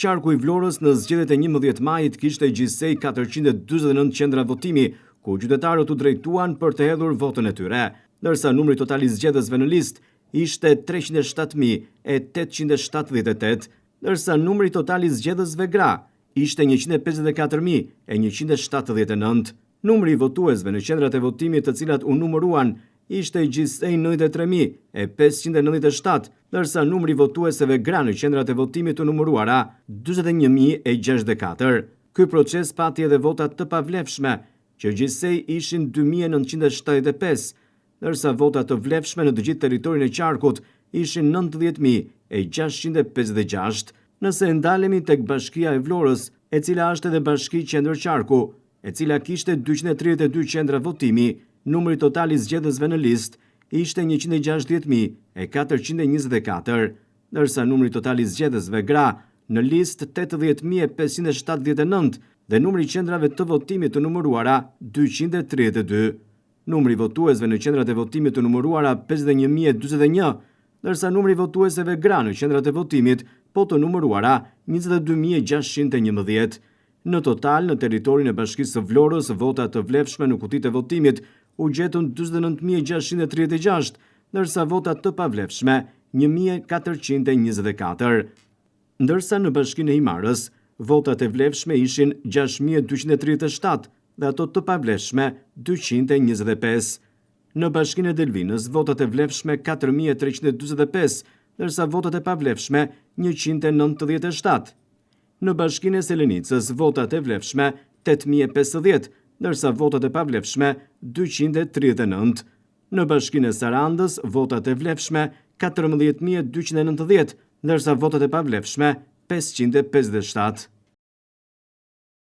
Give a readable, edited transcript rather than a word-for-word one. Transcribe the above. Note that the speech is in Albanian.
Qarku i Vlorës në zgjedhjet e 11 majit kishte gjithsej 449 qendra votimi, ku qytetarët u drejtuan për të hedhur votën e tyre, ndërsa numri total i zgjedhësve në listë ishte 307.878, ndërsa numri total i zgjedhësve gra ishte 154.179. Numri i votuesve në qendrat e votimit të cilat u numëruan ishte gjithsej 93.597, ndërsa numri i votuesve gra në qendrat e votimit të numëruara 41.064. Ky proces pati edhe vota të pavlefshme, që gjithsej ishin 2.975, ndërsa vota të vlefshme në të gjithë territorin e qarkut ishin 90.656. Nëse ndalemi tek Bashkia e Vlorës, e cila është edhe bashki qendër qarku, e cila kishte 232 qendra votimi, numri total i zgjedhësve në listë ishte 160.424, ndërsa numri total i zgjedhësve gra në listë 80.579 dhe numri qendrave të votimit të numëruara 232. Numri votuesve në qendrat e votimit të numëruara 51.041, ndërsa numri votuesve gra në qendrat e votimit po të numëruara 22.611. Në total, në teritorin e Bashkisë së Vlorës, vota të vlefshme në kutitë e votimit u gjetën 49.636, ndërsa vota të pavlefshme 1.424. Ndërsa në Bashkinë e Himarës, votat e vlefshme ishin 6.237 dhe ato të pavlefshme 225. Në Bashkinë e Delvinës, votat e vlefshme 4.345, ndërsa votat e pavlefshme 197. Në Bashkinë e Selenicës, votat e vlefshme 8.050, ndërsa votat e pavlefshme 239. Në Bashkinë e Sarandës, votat e vlefshme 14.290, ndërsa votat e pavlefshme 557.